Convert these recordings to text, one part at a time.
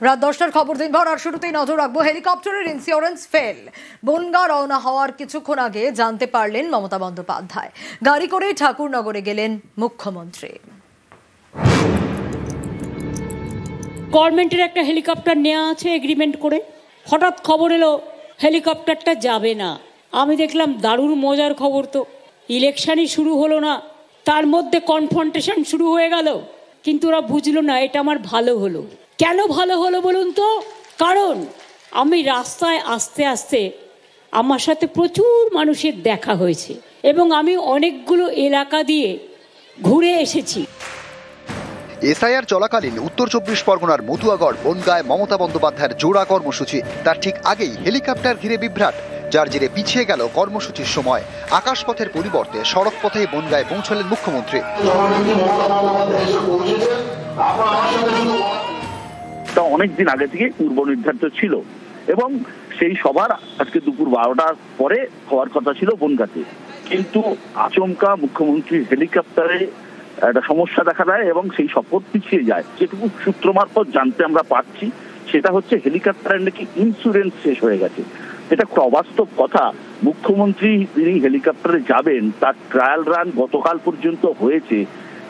রাত 10টার খবর দিনভর আর শুরুতেই নজর রাখবো হেলিকপ্টারের ইন্স্যুরেন্স ফেল। বনগাঁ রওনা হওয়ার কিছুক্ষণ আগে জানতে পারলেন মমতা বন্দ্যোপাধ্যায়। গাড়ি করে ঠাকুরনগরে গেলেন মুখ্যমন্ত্রী। গভর্নমেন্টের একটা হেলিকপ্টার নেওয়া আছে এগ্রিমেন্ট করে, হঠাৎ খবর এলো হেলিকপ্টারটা যাবে না। আমি দেখলাম দারুণ মজার খবর, তো ইলেকশনই শুরু হলো না, তার মধ্যে কনফ্রন্টেশন শুরু হয়ে গেল। কিন্তু ওরা বুঝলো না এটা আমার ভালো হলো। কেন ভালো হলো বলুন তো? কারণ আমি রাস্তায় আস্তে আস্তে আমার সাথে প্রচুর মানুষের দেখা হয়েছে এবং আমি অনেকগুলো এলাকা দিয়ে ঘুরে এসেছি। এসআইআর চলাকালীন উত্তর 24 পরগনার মতুয়াগড় বনগাঁয় মমতা বন্দ্যোপাধ্যায়ের জোড়া কর্মসূচি। তার ঠিক আগেই হেলিকপ্টার ঘিরে বিভ্রাট, যার জেরে পিছিয়ে গেল কর্মসূচির সময়। আকাশপথের পরিবর্তে সড়ক পথেই বনগাঁয় পৌঁছলেন মুখ্যমন্ত্রী। অনেকদিন আগে থেকে পূর্ব নির্ধারিত ছিল এবং সেই সবার আজকে দুপুর 12টার পরে হওয়ার কথা ছিল বনগাঁতে, কিন্তু আচমকা মুখ্যমন্ত্রীর হেলিকপ্টারে একটা সমস্যা দেখা দেয় এবং সেই শপথ পিছিয়ে যায়। যেটুকু সূত্র মারফত জানতে আমরা পাচ্ছি সেটা হচ্ছে হেলিকপ্টারের নাকি ইন্স্যুরেন্স শেষ হয়ে গেছে। এটা খুব অবাস্তব কথা। মুখ্যমন্ত্রী তিনি হেলিকপ্টারে যাবেন তার ট্রায়াল রান গতকাল পর্যন্ত হয়েছে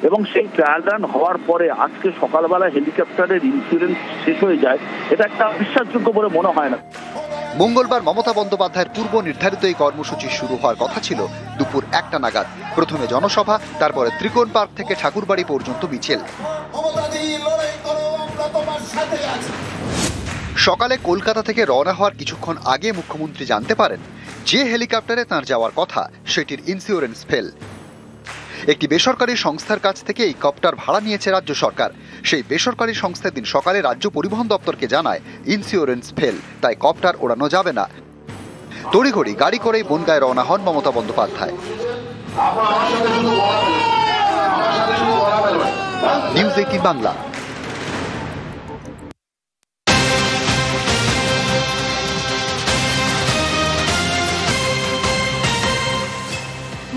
এবং সেই ট্রায়াল রান হওয়ার পরে আজকে সকালবেলা হেলিকপ্টারের ইন্স্যুরেন্স শেষ হয়ে যায়, এটা একটা বিশ্বাসযোগ্য বলে মনে হয় না। মঙ্গলবার মমতা বন্দ্যোপাধ্যায়ের পূর্ব নির্ধারিত এই কর্মসূচি শুরু হওয়ার কথা ছিল দুপুর 1টা নাগাদ। প্রথমে জনসভা, তারপরে ত্রিকোণ পার্ক থেকে ঠাকুরবাড়ি পর্যন্ত মিছিল। সকালে কলকাতা থেকে রওনা হওয়ার কিছুক্ষণ আগে মুখ্যমন্ত্রী জানতে পারেন যে হেলিকপ্টারে তাঁর যাওয়ার কথা সেটির ইন্স্যুরেন্স ফেল। একটি বেসরকারি সংস্থার কাছ থেকে এই কপ্টার ভাড়া নিয়েছে রাজ্য সরকার। সেই বেসরকারি সংস্থা দিন সকালে রাজ্য পরিবহন দপ্তরকে জানায় ইন্স্যুরেন্স ফেল, তাই কপ্টার ওড়ানো যাবে না। তড়িঘড়ি গাড়ি করেই বনগাঁয় রওনা হন মমতা বন্দ্যোপাধ্যায়। নিউজ 18 বাংলা।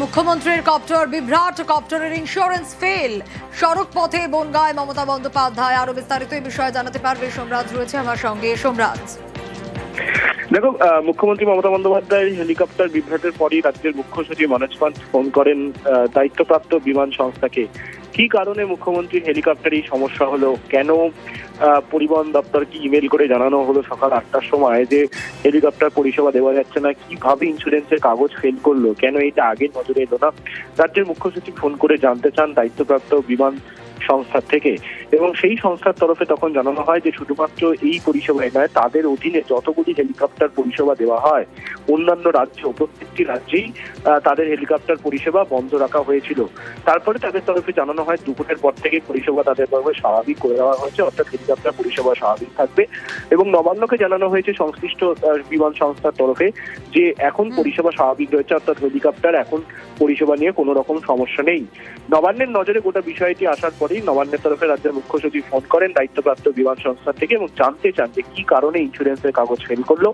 মুখ্যমন্ত্রীর কপ্টার বিভ্রাট, কপ্টারের ইন্স্যুরেন্স ফেল। সড়ক পথে বনগাঁয় মমতা বন্দ্যোপাধ্যায়। আরো বিস্তারিত এই বিষয়ে জানাতে পারবে সোমরাজ রয়েছে আমার সঙ্গে। সোমরাজ, দেখো, মুখ্যমন্ত্রী মমতা বন্দ্যোপাধ্যায়ের হেলিকপ্টার বিভ্রাটের পরই রাজ্যের মুখ্য সচিব মনোজ পান্ত ফোন করেন দায়িত্বপ্রাপ্ত বিমান সংস্থাকে। কি কারণে মুখ্যমন্ত্রীর হেলিকপ্টারে সমস্যা হলো, কেন পরিবহন দপ্তরকে ইমেল করে জানানো হলো সকাল 8টার সময় যে হেলিকপ্টার পরিষেবা দেওয়া যাচ্ছে না, কিভাবে ইন্স্যুরেন্সের কাগজ ফেল করলো, কেন এটা আগে নজরে এলো না। রাজ্যের মুখ্য সচিব ফোন করে জানতে চান দায়িত্বপ্রাপ্ত বিমান সংস্থার থেকে এবং সেই সংস্থার তরফে তখন জানানো হয় যে শুধুমাত্র এই পরিষেবায় নয়, তাদের অধীনে যতগুলি হেলিকপ্টার পরিষেবা দেওয়া হয় অন্যান্য রাজ্য, প্রত্যেকটি রাজ্যেই তাদের হেলিকপ্টার পরিষেবা বন্ধ রাখা হয়েছিল। তারপরে তাদের তরফে জানানো হয় দুপুরের পর থেকে পরিষেবা তাদের তরফে স্বাভাবিক করে দেওয়া হয়েছে, অর্থাৎ হেলিকপ্টার পরিষেবা স্বাভাবিক থাকবে। এবং নবান্নকে জানানো হয়েছে সংশ্লিষ্ট বিমান সংস্থার তরফে যে এখন পরিষেবা স্বাভাবিক রয়েছে, অর্থাৎ হেলিকপ্টার এখন পরিষেবা নিয়ে কোনো রকম সমস্যা নেই। নবান্নের নজরে গোটা বিষয়টি আসার পরেই নবান্নের তরফে রাজ্যের মুখ্য সচিব ফোন করেন দায়িত্বপ্রাপ্ত বিমান সংস্থা থেকে এবং জানতে চান যে কি কারণে ইন্স্যুরেন্সের কাগজ ফেল করলো।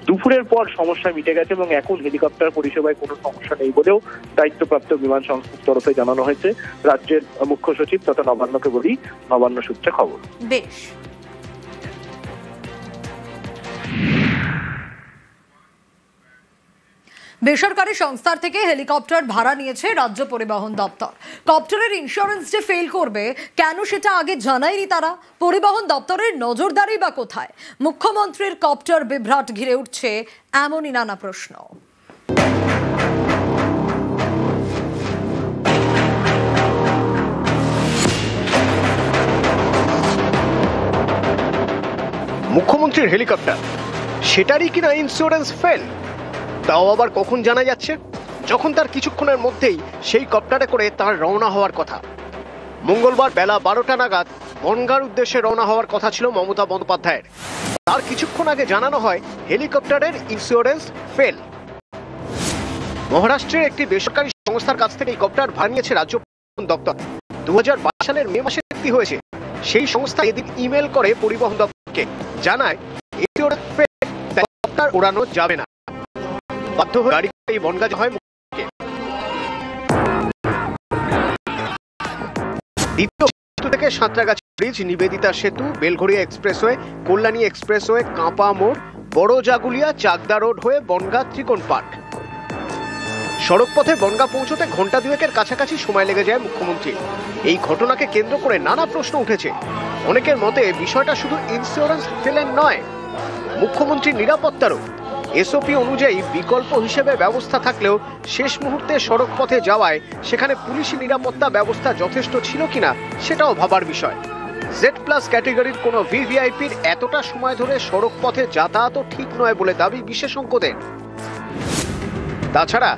দুপুরের পর সমস্যা মিটে গেছে এবং এখন হেলিকপ্টার পরিষেবায় কোনো সমস্যা নেই বলেও দায়িত্বপ্রাপ্ত বিমান সংস্থার তরফে জানানো হয়েছে রাজ্যের মুখ্য সচিব তথা নবান্নকে বলি, নবান্ন সূত্রে খবর। বেশ। বেসরকারি সংস্থার থেকে হেলিকপ্টার ভাড়া নিয়েছে রাজ্য পরিবহন দপ্তর। কপ্টারের ইন্স্যুরেন্স যে ফেল করবে কেন সেটা আগে জানায়নি তারা। পরিবহন দপ্তরের নজরদারি বা কোথায়? মুখ্যমন্ত্রীর কপ্টার বিভ্রাট ঘিরে উঠছে এমনই নানা প্রশ্ন। মুখ্যমন্ত্রীর হেলিকপ্টার, সেটারই কিনা ইন্স্যুরেন্স ফেল, তাও আবার কখন জানা যাচ্ছে? যখন তার কিছুক্ষণের মধ্যেই সেই কপ্টারে করে তার রওনা হওয়ার কথা। মঙ্গলবার বেলা 12টা নাগাদ বনগাঁর উদ্দেশ্যে রওনা হওয়ার কথা ছিল মমতা বন্দ্যোপাধ্যায়ের। তার কিছুক্ষণ আগে জানানো হয় হেলিকপ্টারের ইন্স্যুরেন্স ফেল। মহারাষ্ট্রের একটি বেসরকারি সংস্থার কাছ থেকে এই কপ্টার ভাড়া নিয়েছে রাজ্য পরিবহন দপ্তর। 2022 সালের মে মাসে চুক্তি হয়েছে। সেই সংস্থা এদিন ইমেল করে পরিবহন দপ্তরকে জানায় ইন্স্যুরেন্স ফেল, কপ্টার ওড়ানো যাবে না। বাধ্য হয়ে গাড়ি এই বনগাঁ হয় দ্বিতীয় থেকে সাঁতরাগাছি ব্রিজ, নিবেদিতা সেতু, বেলঘড়িয়া এক্সপ্রেসওয়ে, কল্যাণী এক্সপ্রেসওয়ে, কাঁপা মোড়, বড় জাগুলিয়া, চাকদা রোড হয়ে বনগাঁ ত্রিকোণ পার্ক। সড়কপথে বনগাঁ পৌঁছতে ঘন্টা দুয়েকের কাছাকাছি সময় লেগে যায় মুখ্যমন্ত্রী। এই ঘটনাকে কেন্দ্র করে নানা প্রশ্ন উঠেছে। অনেকের মতে বিষয়টা শুধু ইন্স্যুরেন্স ফেলের নয়, মুখ্যমন্ত্রীর নিরাপত্তারও। এসওপি অনুযায়ী বিকল্প হিসেবে ব্যবস্থা থাকলেও শেষ মুহূর্তে সড়ক পথে যাওয়ায় সেখানে পুলিশি নিরাপত্তা ব্যবস্থা যথেষ্ট ছিল কিনা সেটাও ভাবার বিষয়। জেড প্লাস ক্যাটেগরির কোনো ভিভিআইপির এতটা সময় ধরে সড়ক পথে যাতায়াতও ঠিক নয় বলে দাবি বিশেষজ্ঞদের। তাছাড়া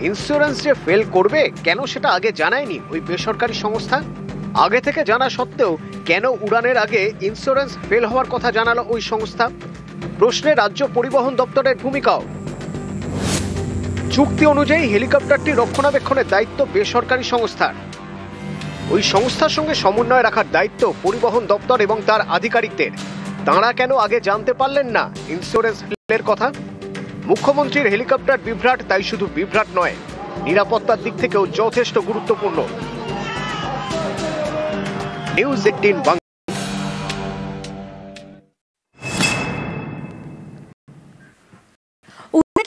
ইন্স্যুরেন্স যে ফেল করবে কেন সেটা আগে জানায়নি ওই বেসরকারি সংস্থা? আগে থেকে জানা সত্ত্বেও কেন উড়ানের আগে ইন্স্যুরেন্স ফেল হওয়ার কথা জানালো ওই সংস্থা? প্রশ্নে রাজ্য পরিবহন দপ্তরের ভূমিকাও। চুক্তি অনুযায়ী হেলিকপ্টারটি রক্ষণাবেক্ষণের দায়িত্ব বেসরকারি সংস্থার। ওই সংস্থার সঙ্গে সমন্বয় রাখার দায়িত্ব পরিবহন দপ্তর এবং তার আধিকারিকদের। তাঁরা কেন আগে জানতে পারলেন না ইন্স্যুরেন্স ফেলের কথা? মুখ্যমন্ত্রীর হেলিকপ্টার বিভ্রাট তাই শুধু বিভ্রাট নয়, নিরাপত্তার দিক থেকেও যথেষ্ট গুরুত্বপূর্ণ। নিউজ 18 বাংলা।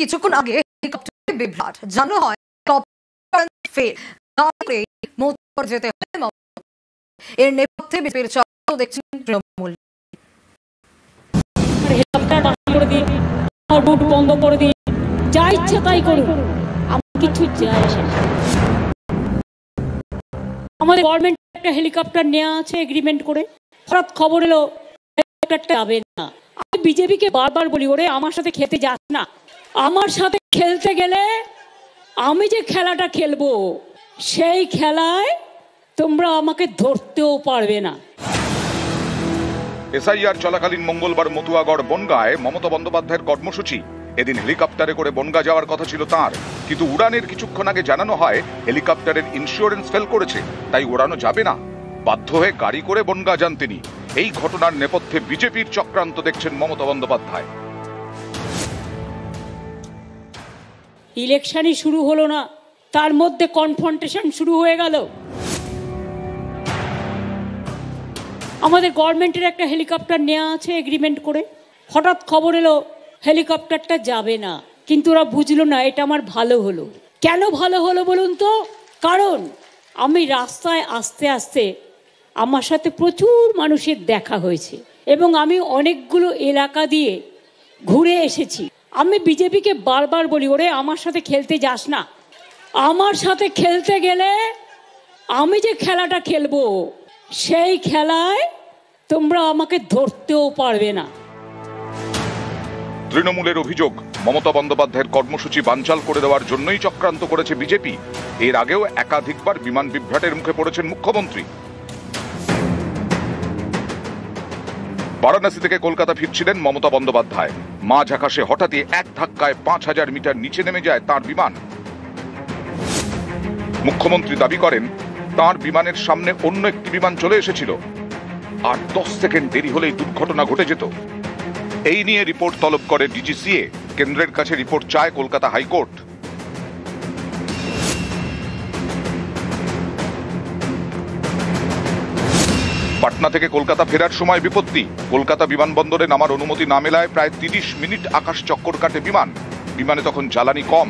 কিছুক্ষণ আগে হেলিকপ্টারে বিভ্রাট জানানো হয়, হেলিকপ্টার ফেল করে মোটর যেতে হয়। এর নেপথ্যে বিজেপির চক্র দেখছেন তৃণমূল। হেলিকপ্টার বন্ধ করে দিন, রুট বন্ধ করে দিন, যা ইচ্ছে তাই করুন, আমার কিছু যায় আসে না। আমাদের গভর্নমেন্ট একটা হেলিকপ্টার নেওয়া আছে এগ্রিমেন্ট করে, হঠাৎ খবর এলো হেলিকপ্টারটা যাবে না। আমি বিজেপিকে বারবার বলি, ওরে আমার সাথে খেতে যাস না। আমার সাথে খেলতে গেলে আমি যে খেলাটা খেলবো সেই খেলায় তোমরা আমাকে ধরতেও পারবে না। এসআইআর চলাকালীন মঙ্গলবার মতুয়াগড় বনগাঁয় মমতা বন্দ্যোপাধ্যায়ের কর্মসূচি। এদিন হেলিকপ্টারে করে বনগাঁ যাওয়ার কথা ছিল তাঁর, কিন্তু উড়ানের কিছুক্ষণ আগে জানানো হয় হেলিকপ্টারের ইন্স্যুরেন্স ফেল করেছে, তাই ওড়ানো যাবে না। বাধ্য হয়ে গাড়ি করে বনগাঁ যান তিনি। এই ঘটনার নেপথ্যে বিজেপির চক্রান্ত দেখছেন মমতা বন্দ্যোপাধ্যায়। ইলেকশনই শুরু হলো না, তার মধ্যে কনফ্রন্টেশন শুরু হয়ে গেল। আমাদের গভর্নমেন্টের একটা হেলিকপ্টার নেওয়া আছে এগ্রিমেন্ট করে, হঠাৎ খবর এলো হেলিকপ্টারটা যাবে না। কিন্তু ওরা বুঝলো না এটা আমার ভালো হলো। কেন ভালো হলো বলুন তো? কারণ আমি রাস্তায় আস্তে আস্তে আমার সাথে প্রচুর মানুষের দেখা হয়েছে এবং আমি অনেকগুলো এলাকা দিয়ে ঘুরে এসেছি। আমি বিজেপিকে বারবার বলি, ওরে আমার সাথে খেলতে যাস না। আমার সাথে খেলতে গেলে আমি যে খেলাটা খেলবো সেই খেলায় তোমরা আমাকে ধরতেও পারবে না। তৃণমূলের অভিযোগ, মমতা বন্দ্যোপাধ্যায়ের কর্মসূচি বানচাল করে দেওয়ার জন্যই চক্রান্ত করেছে বিজেপি। এর আগেও একাধিকবার বিমান বিভ্রাটের মুখে পড়েছেন মুখ্যমন্ত্রী। বারাণসী থেকে কলকাতা ফিরছিলেন মমতা বন্দ্যোপাধ্যায়। মাঝ আকাশে হঠাৎই এক ধাক্কায় 5000 মিটার নিচে নেমে যায় তাঁর বিমান। মুখ্যমন্ত্রী দাবি করেন তাঁর বিমানের সামনে অন্য একটি বিমান চলে এসেছিল, আর 10 সেকেন্ড দেরি হলেই দুর্ঘটনা ঘটে যেত। এই নিয়ে রিপোর্ট তলব করে ডিজিসিএ। কেন্দ্রের কাছে রিপোর্ট চায় কলকাতা হাইকোর্ট। পাটনা থেকে কলকাতা ফেরার সময় বিপত্তি। কলকাতা বিমানবন্দরে নামার অনুমতি না মেলায় প্রায় 30 মিনিট আকাশ চক্কর কাটে বিমান। বিমানে তখন জ্বালানি কম।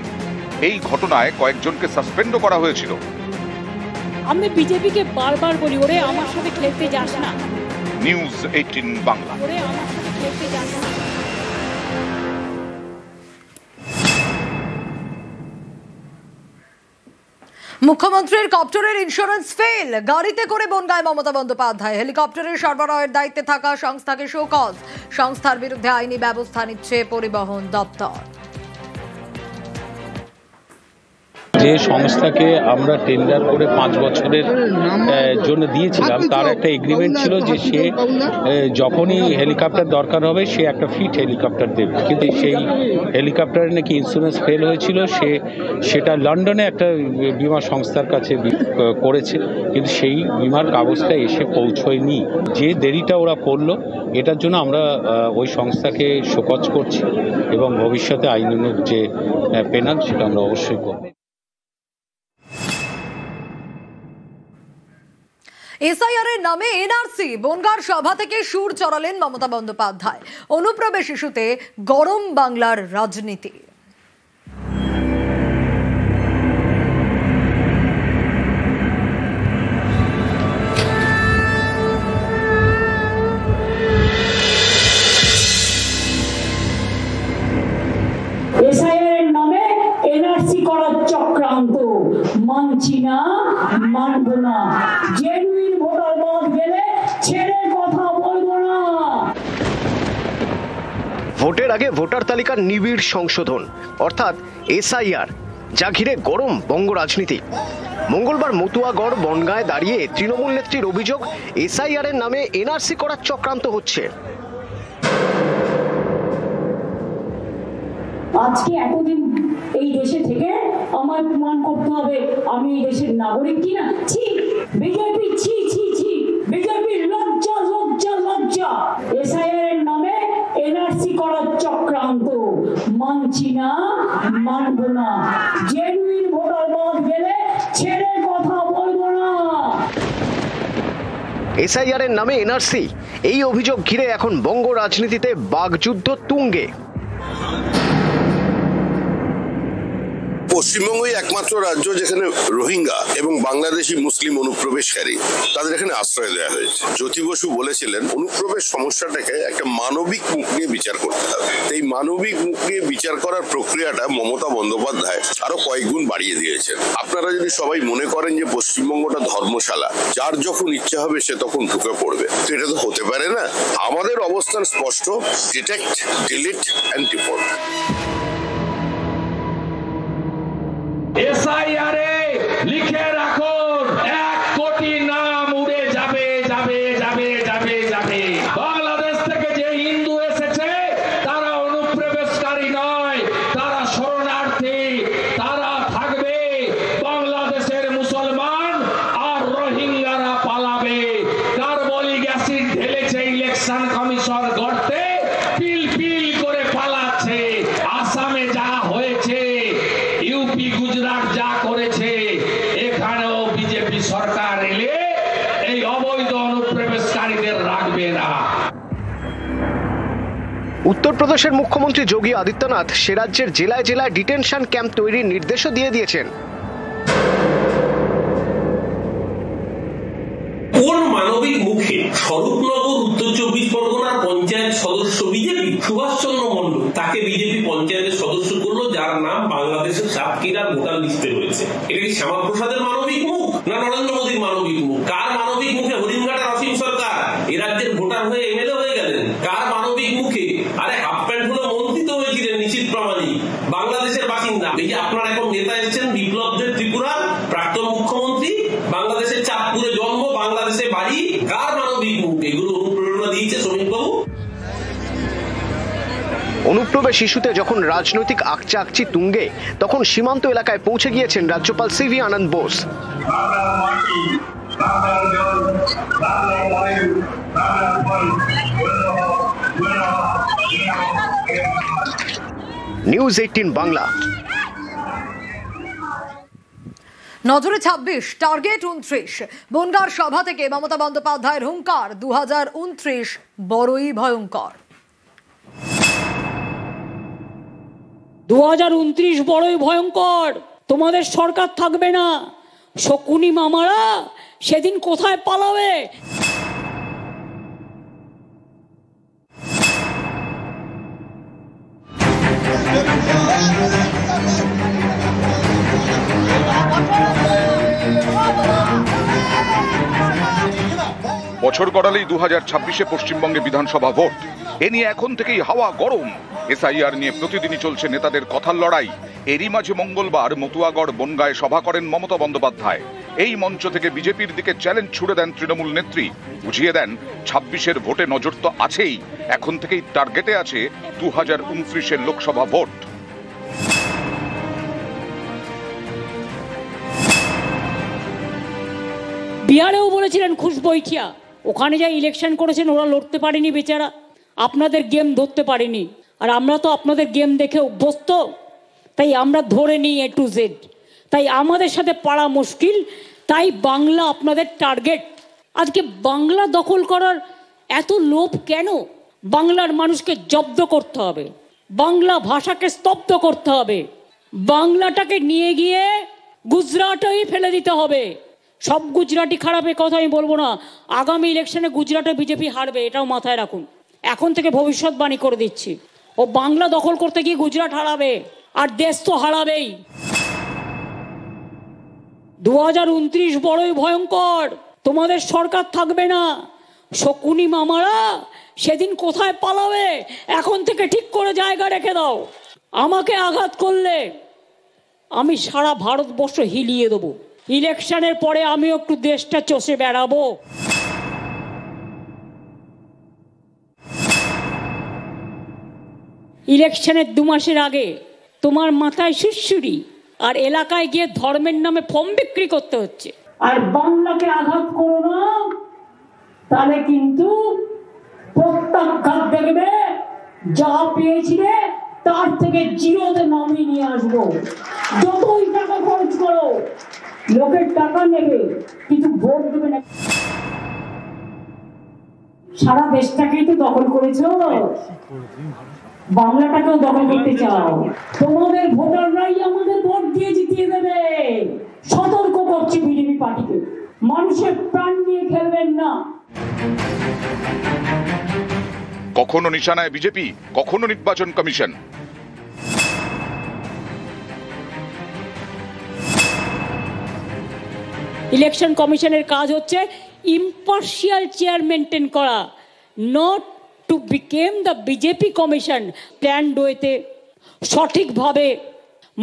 এই ঘটনায় কয়েকজনকে সাসপেন্ডও করা হয়েছিল। আমি বিজেপিকে বারবার বলি, ওরে আমার সাথে খেলতে যাস না। নিউজ 18 বাংলা। ওরে আমার সাথে খেলতে যাস না। মুখ্যমন্ত্রীর কপ্টারের ইন্স্যুরেন্স ফেল, গাড়িতে করে বনগাঁয় মমতা বন্দ্যোপাধ্যায়। হেলিকপ্টারের সরবরাহের দায়িত্বে থাকা সংস্থাকে শোকজ। সংস্থার বিরুদ্ধে আইনি ব্যবস্থা নিচ্ছে পরিবহন দপ্তর। যে সংস্থাকে আমরা টেন্ডার করে 5 বছরের জন্য দিয়েছিলাম, তার একটা এগ্রিমেন্ট ছিল যে সে যখনই হেলিকপ্টার দরকার হবে সে একটা ফিট হেলিকপ্টার দেবে। কিন্তু সেই হেলিকপ্টারে নাকি ইন্স্যুরেন্স ফেল হয়েছিল। সেটা লন্ডনে একটা বিমা সংস্থার কাছে করেছে, কিন্তু সেই বিমার কাগজটা এসে পৌঁছয়নি। যে দেরিটা ওরা করলো, এটার জন্য আমরা ওই সংস্থাকে শোকজ করছি এবং ভবিষ্যতে আইনানুগ যে পেনাল সেটা আমরা অবশ্যই করব। এসআইআর এর নামে এনআরসি বনগাঁর সভা থেকে সুর চড়ালেন মমতা বন্দ্যোপাধ্যায়। অনুপ্রবেশ ইস্যুতে গরম বাংলার রাজনীতি। এসআইআর নামে এনআরসি করার চক্রান্ত মানছি না, মানব না। জেনুইন ভোটার বাদ গেলে ছেড়ে কথা বলবো না। ভোটের আগে ভোটার তালিকার নিবিড় সংশোধন অর্থাৎ এসআইআর, যা ঘিরে গরম বঙ্গ রাজনীতি। মঙ্গলবার মতুয়াগড় বনগাঁয় দাঁড়িয়ে তৃণমূল নেত্রীর অভিযোগ, এসআইআর এর নামে এনআরসি করার চক্রান্ত হচ্ছে। আজকে এতদিন এই দেশে থেকে আমার প্রমাণ করতে হবে আমি এই দেশের নাগরিক কিনা। ছি বিজেপি, ছি ছি ছি বিজেপি, লজ্জা লজ্জা লজ্জা। এসআইআর এর নামে এনআরসি করার চক্রান্ত মানছি না, মানব না। জেনুইন ভোটার বাদ গেলে ছেড়ে কথা বলবো না। এসআইআর এর নামে এনআরসি, এই অভিযোগ ঘিরে এখন বঙ্গ রাজনীতিতে বাকযুদ্ধ তুঙ্গে। পশ্চিমবঙ্গই একমাত্র রাজ্য যেখানে রোহিঙ্গা এবং বাংলাদেশি মুসলিম অনুপ্রবেশকারী তাদের এখানে আশ্রয় দেওয়া হয়েছে। জ্যোতি বসু বলেছিলেন অনুপ্রবেশ সমস্যাটাকে একটা মানবিক মুখ নিয়ে বিচার করতে হবে। এই মানবিক মুখ নিয়ে বিচার করার প্রক্রিয়াটা মমতা বন্দ্যোপাধ্যায় আরো কয়েক গুণ বাড়িয়ে দিয়েছেন। আপনারা যদি সবাই মনে করেন যে পশ্চিমবঙ্গটা ধর্মশালা, যার যখন ইচ্ছা হবে সে তখন ঢুকে পড়বে, তো এটা তো হতে পারে না। আমাদের অবস্থান স্পষ্ট, ডিটেক্ট, ডিলিট এন্ড ডিপোর্ট। এসআইআরে লিখে রাখুন 1 কোটি নাম উড়ে যাবে যাবে যাবে যাবে যাবে। বাংলাদেশ থেকে যে হিন্দু এসেছে তারা অনুপ্রবেশকারী নয়, তারা শরণার্থী। তারা থাকবে, বাংলাদেশের মুসলমান আর রোহিঙ্গারা পালাবে। কার্বলিক অ্যাসিড ঢেলেছে ইলেকশন কমিশন গড়তে, পিল পিল করে পালাচ্ছে। আসামে যা হয়েছে, ইউপি গুজরাট যা করেছে, এখানেও বিজেপি সরকার এলে এই অবৈধ অনুপ্রবেশকারীদের রাখবে না। উত্তরপ্রদেশের মুখ্যমন্ত্রী যোগী আদিত্যনাথ সে রাজ্যের জেলায় জেলায় ডিটেনশন ক্যাম্প তৈরির নির্দেশও দিয়ে দিয়েছেন। কোন মানবিক মুখে স্বরূপনগর উত্তর 24 পরগনার পঞ্চায়েত সদস্য বিজেপি সুভাষচন্দ্র মন্ডল তাকে বিজেপি পঞ্চায়েতের সদস্য করলো, যার নাম বাংলাদেশের সাতক্ষীরার ভোটার লিস্টে রয়েছে। এটা কি শ্যামাপ্রসাদের মানবিক মুখ না নরেন্দ্র মোদীর মানবিক মুখ? কার মানবিক মুখে হরিণঘাটার অসীম সরকার এ রাজ্যের ভোটার হয়ে এমএলএ হয়ে গেলেন? কার মানবিক মুখে আরে হাফ প্যান্ট হলো মন্ত্রী তো হয়েছিলেন নিশ্চিত প্রামাণিক, বাংলাদেশের বাসিন্দা। এই যে আপনার এখন নেতা এসেছেন বিপ্লবদের ত্রিপুরা প্রাক্তন মুখ্যমন্ত্রী, বাংলাদেশের চাঁদপুরে জন্ম, বাংলাদেশে বাড়ি। কার মানবিক মুখ? এগুলো অনুপ্রেরণা দিয়েছে শ্রমিকবাবু। অনুপ্রবেশ ইস্যুতে যখন রাজনৈতিক আকচাকচি তুঙ্গে, তখন সীমান্ত এলাকায় পৌঁছে গিয়েছেন রাজ্যপাল সিভি আনন্দ বোস। নিউজ 18 বাংলা। নজরে 26, টার্গেট 29। বনগাঁর সভা থেকে মমতা বন্দ্যোপাধ্যায়ের হুঙ্কার, 2029 বড়ই ভয়ঙ্কর। 2029 বড়ই ভয়ঙ্কর। তোমাদের সরকার থাকবে না। শকুনি মামারা সেদিন কোথায় পালাবে? বছর গড়ালেই 2026-এ পশ্চিমবঙ্গে বিধানসভা ভোট। এ নিয়ে এখন থেকেই হাওয়া গরম। এসআইআর নিয়ে প্রতিদিনই চলছে নেতাদের কথার লড়াই। এরই মাঝে মঙ্গলবার মতুয়াগড় বনগাঁয় সভা করেন মমতা বন্দ্যোপাধ্যায়। এই মঞ্চ থেকে বিজেপির দিকে চ্যালেঞ্জ ছুড়ে দেন তৃণমূল নেত্রী। বুঝিয়ে দেন 26-এর ভোটে নজর তো আছেই, এখন থেকেই টার্গেটে আছে 2029-এর লোকসভা ভোট। বিহারেও বলেছিলেন খুশবৈঠিয়া, ওখানে যা ইলেকশন করেছেন ওরা লড়তে পারেনি বেচারা, আপনাদের গেম ধরতে পারেনি। আর আমরা তো আপনাদের গেম দেখে অভ্যস্ত, তাই আমরা ধরে নিই A to Z। তাই আমাদের সাথে পারা মুশকিল, তাই বাংলা আপনাদের টার্গেট। আজকে বাংলা দখল করার এত লোভ কেন? বাংলার মানুষকে জব্দ করতে হবে, বাংলা ভাষাকে স্তব্ধ করতে হবে, বাংলাটাকে নিয়ে গিয়ে গুজরাটেই ফেলে দিতে হবে। সব গুজরাটি খারাপের কথা আমি বলবো না, আগামী ইলেকশনে গুজরাটে বিজেপি হারবে, এটাও মাথায় রাখুন। এখন থেকে ভবিষ্যৎবাণী করে দিচ্ছি, ও বাংলা দখল করতে গিয়ে গুজরাট হারাবে, আর দেশ তো হারাবেই। 2029 বড়ই ভয়ঙ্কর, তোমাদের সরকার থাকবে না। শকুনি মামারা সেদিন কোথায় পালাবে, এখন থেকে ঠিক করে জায়গা রেখে দাও। আমাকে আঘাত করলে আমি সারা ভারতবর্ষ হিলিয়ে দেবো। ইলেকশনের পরে আমি একটু দেশটা চষে বেড়াবো। ইলেকশনের 2 মাসের আগে তোমার মাথায় সুরসুরি, আর এলাকায় গিয়ে ধর্মের নামে ফর্ম বিক্রি করতে হচ্ছে। আর বাংলাকে আঘাত করো না, তাহলে কিন্তু প্রত্যাঘাত দেখবে, যা পেয়েছিলে তার থেকে জিরোতে নামিয়ে নিয়ে আসবো। যতই টাকা খরচ করো, লোকের টাকা নেবে কিন্তু ভোট দেবে না। সারা দেশটাকেই তো দখল করেছো, বাংলাটাকেও দখল করতে চাও। তোমাদের ভোটাররাই আমাদের ভোট দিয়ে জিতিয়ে দেবে। সতর্ক করছি বিজেপি পার্টিকে, মানুষের প্রাণ নিয়ে খেলবেন না। কখনো নিশানায় বিজেপি, কখনো নির্বাচন কমিশন। ইলেকশন কমিশনের কাজ হচ্ছে ইম্পার্শিয়াল চেয়ার মেনটেন করা, not to become the BJP commission. Planned ওয়েতে সঠিকভাবে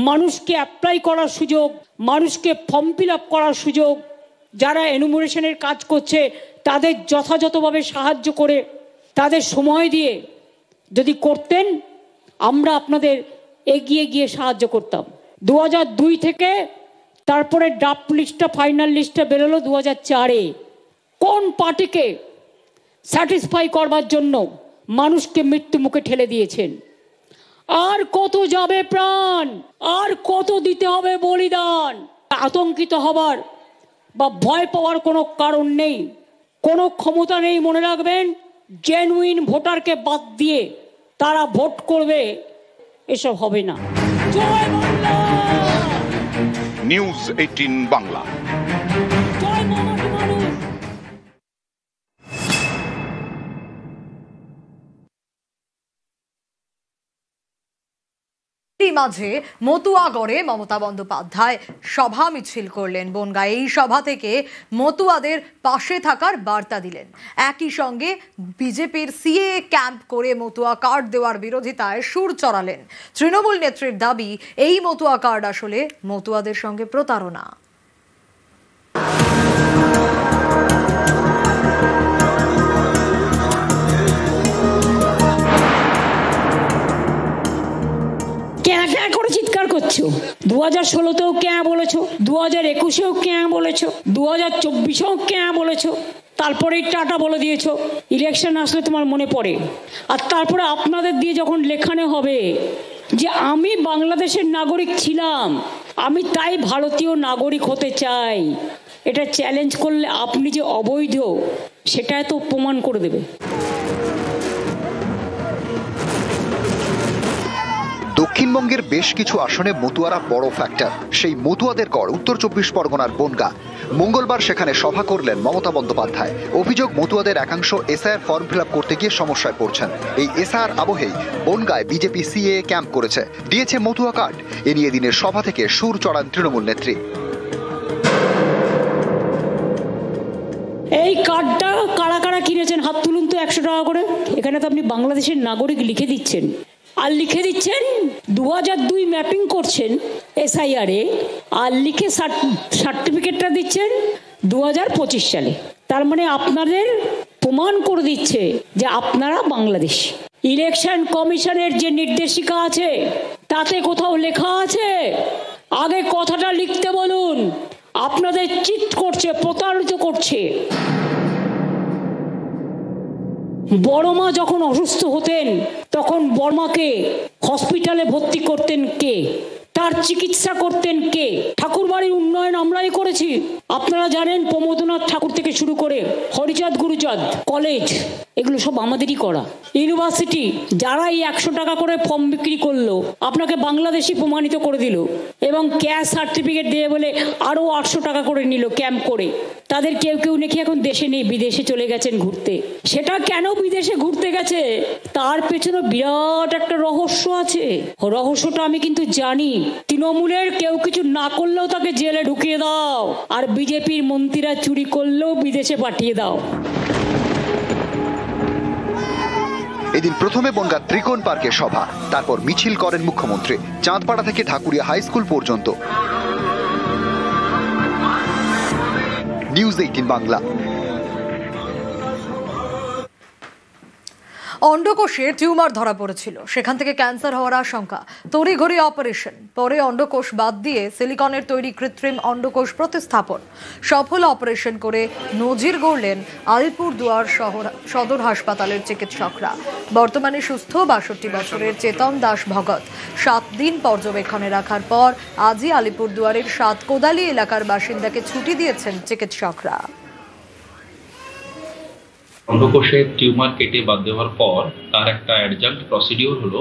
মানুষকে অ্যাপ্লাই করার সুযোগ, মানুষকে ফর্ম ফিল আপ করার সুযোগ, যারা এনুমারেশনের কাজ করছে তাদের যথাযথভাবে সাহায্য করে, তাদের সময় দিয়ে যদি করতেন, আমরা আপনাদের এগিয়ে গিয়ে সাহায্য করতাম। 2002 থেকে তারপরে ড্রাফট লিস্টটা, ফাইনাল লিস্টটা বেরোলো 2004-এ। কোন পার্টিকে স্যাটিসফাই করবার জন্য মানুষকে মৃত্যু মুখে ঠেলে দিয়েছেন? আর কত যাবে প্রাণ, আর কত দিতে হবে বলিদান? আতঙ্কিত হবার বা ভয় পাওয়ার কোনো কারণ নেই, কোনো ক্ষমতা নেই। মনে রাখবেন, জেনুইন ভোটারকে বাদ দিয়ে তারা ভোট করবে, এসব হবে না। জয় বাংলা। নিউজ 18 বাংলা। জয় মামাটি মানুষ। মাঝে মতুয়াগড়ে মমতা বন্দ্যোপাধ্যায় সভা মিছিল করলেন বনগাঁয়ে। এই সভা থেকে মতুয়াদের পাশে থাকার বার্তা দিলেন। একই সঙ্গে বিজেপির সিএ ক্যাম্প করে মতুয়া কার্ড দেওয়ার বিরোধিতায় সুর চড়ালেন। তৃণমূল নেত্রীর দাবি, এই মতুয়া কার্ড আসলে মতুয়াদের সঙ্গে প্রতারণা। চিৎকার করছো, 2016-তেও ক্যাঁ বলেছো, 2021-এও ক্যাঁ বলেছো, 2024-এও ক্যাঁ বলেছো, তারপরে টাটা বলে দিয়েছো। ইলেকশন আসলে তোমার মনে পড়ে, আর তারপরে আপনাদের দিয়ে যখন লেখানো হবে যে আমি বাংলাদেশের নাগরিক ছিলাম, আমি তাই ভারতীয় নাগরিক হতে চাই, এটা চ্যালেঞ্জ করলে আপনি যে অবৈধ সেটা তো প্রমাণ করে দেবে। দক্ষিণবঙ্গের বেশ কিছু আসনে মতুয়ারা বড় ফ্যাক্টর। সেই মতুয়াদের গড় উত্তর 24 পরগনার বনগাঁ। মঙ্গলবার সেখানে সভা করলেন মমতা বন্দ্যোপাধ্যায়। অভিযোগ, মতুয়াদের একাংশ এসআইআর ফর্ম ফিল আপ করতে গিয়ে সমস্যায় পড়ছেন। এই এসআইআর আবহেই বনগাঁয় বিজেপি সিএ ক্যাম্প করেছে, দিয়েছে মতুয়া কার্ড। এ নিয়ে দিনের সভা থেকে সুর চড়ান তৃণমূল নেত্রী। এই কার্ডটা কারা কারা কিনেছেন হাত তুলুন তো, 100 টাকা করে। এখানে তো আপনি বাংলাদেশের নাগরিক লিখে দিচ্ছেন, আর লিখে দিচ্ছেন 2002 ম্যাপিং করছেন এসআইআরে, আর লিখে সার্টিফিকেটটা দিচ্ছেন 2025 সালে। তার মানে আপনাদের প্রমাণ করে দিচ্ছে যে আপনারা বাংলাদেশ। ইলেকশন কমিশনের যে নির্দেশিকা আছে তাতে কোথাও লেখা আছে? আগে কথাটা লিখতে বলুন। আপনাদের চিট করছে, প্রতারিত করছে। বড়মা যখন অসুস্থ হতেন তখন বড়মাকে হসপিটালে ভর্তি করতেন কে? তার চিকিৎসা করতেন কে? ঠাকুরবাড়ির উন্নয়ন আমরাই করেছি। আপনারা জানেন প্রমোদনাথ ঠাকুর থেকে শুরু করে হরিচাঁদ গুরুচাঁদ কলেজ এগুলো সব আমাদেরই করা। ইউনিভার্সিটি যারা এই 100 টাকা করে ফর্ম বিক্রি করলো আপনাকে বাংলাদেশি প্রমাণিত করে দিল এবং ক্যাশ সার্টিফিকেট দিয়ে বলে আরও 800 টাকা করে নিল ক্যাম্প করে। তাদের কেউ কেউ নাকি এখন দেশে নেই, বিদেশে চলে গেছেন ঘুরতে। সেটা কেন বিদেশে ঘুরতে গেছে তার পেছনে বিরাট একটা রহস্য আছে। রহস্যটা আমি কিন্তু জানি। তৃণমূলের কেউ কিছু না করলেও তাকে জেলে ঢুকিয়ে দাও, আর বিজেপির মন্ত্রীরা চুরি করলেও বিদেশে পাঠিয়ে দাও। এদিন প্রথমে বনগাঁ ত্রিকোণ পার্কে সভা, তারপর মিছিল করেন মুখ্যমন্ত্রী চাঁদপাড়া থেকে ঢাকুরিয়া হাই স্কুল পর্যন্ত। নিউজ 18 বাংলা। অন্ডকোষে টিউমার ধরা পড়েছিল, সেখান থেকে ক্যান্সার হওয়ার আশঙ্কা। তড়িঘড়ি অপারেশন, পরে অন্ডকোষ বাদ দিয়ে সিলিকনের তৈরি কৃত্রিম অন্ডকোষ প্রতিস্থাপন। সফল অপারেশন করে নজির গড়লেন আলিপুরদুয়ার সদর হাসপাতালের চিকিৎসকরা। বর্তমানে সুস্থ 62 বছরের চেতন দাস ভগত 7 দিন পর্যবেক্ষণে রাখার পর আজই আলিপুরদুয়ারের সাতকোদালি এলাকার বাসিন্দাকে ছুটি দিয়েছেন চিকিৎসকরা। অন্ডকোষে টিউমার কেটে বাদ দেওয়ার পর তার একটা অ্যাডজাঙ্ক্ট প্রসিডিওর হলো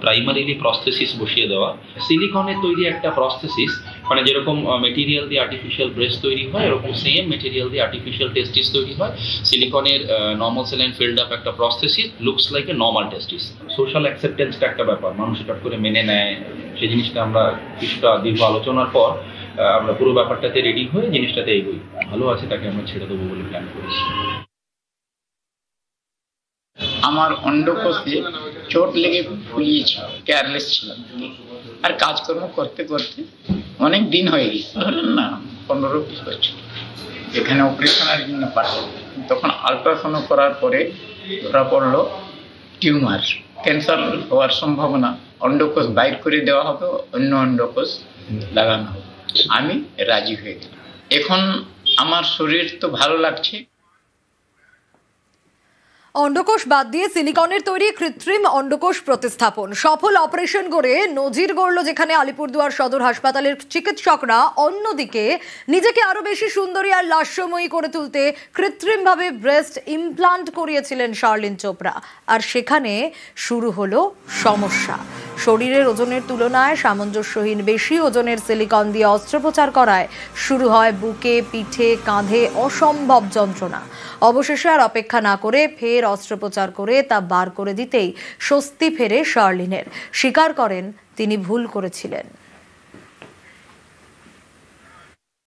প্রাইমারিলি প্রস্থেসিস বসিয়ে দেওয়া। সিলিকনের তৈরি একটা প্রস্থেসিস, মানে যেরকম মেটেরিয়াল দিয়ে আর্টিফিশিয়াল ব্রেস্ট তৈরি হয় এরকম সেম মেটেরিয়াল দিয়ে আর্টিফিশিয়াল টেস্টিস তৈরি হয়। সিলিকনের নর্মাল সেলাইন ফিল্ড আপ একটা prosthesis looks like a normal testis. Social অ্যাকসেপ্টেন্সটা একটা ব্যাপার, মানুষ এটা করে মেনে নেয়, সেই জিনিসটা আমরা কিছুটা দীর্ঘ আলোচনার পর আমরা পুরো ব্যাপারটাতে রেডি হয়ে জিনিসটাতে এগোই। ভালো আছে, তাকে আমরা ছেড়ে দেবো বলে প্ল্যান করেছি। আমার অন্ডকোষে চোট লেগে ফুলিয়েছিল, কেয়ারলেস ছিলাম আর কাজকর্ম করতে করতে অনেক দিন হয়ে গেছে, ধরেন না 15-20 বছর। এখানে অপারেশনের জন্য পাঠাবো, তখন আলট্রাসাউন্ড করার পরে ধরা পড়লো টিউমার, ক্যান্সার হওয়ার সম্ভাবনা। অন্ডকোষ বাইর করে দেওয়া হবে, অন্য অন্ডকোষ লাগানো হবে। আমি রাজি হয়ে গেলাম। এখন আমার শরীর তো ভালো লাগছে। অন্ডকোষ বাদ দিয়ে সিলিকনের তৈরি কৃত্রিম অন্ডকোষ প্রতিস্থাপন, সফল অপারেশন করে নজির গড়ল যেখানে আলিপুরদুয়ার সদর হাসপাতালের চিকিৎসকরা। অন্যদিকে নিজেকে আরো বেশি সুন্দরী আর লাস্যময়ী করে তুলতে কৃত্রিমভাবে ব্রেস্ট ইমপ্লান্ট করিয়েছিলেন শার্লিন চোপড়া। আর সেখানে শুরু হলো সমস্যা। শরীরের ওজনের তুলনায় সামঞ্জস্যহীন বেশি ওজনের সিলিকন দিয়ে অস্ত্রোপচার করায় শুরু হয় বুকে, পিঠে, কাঁধে অসম্ভব যন্ত্রণা। অবশেষে আর অপেক্ষা না করে ফের অস্ত্রোপচার করে তা বার করে দিতেই স্বস্তি ফেরে শার্লিনের। স্বীকার করেন তিনি ভুল করেছিলেন।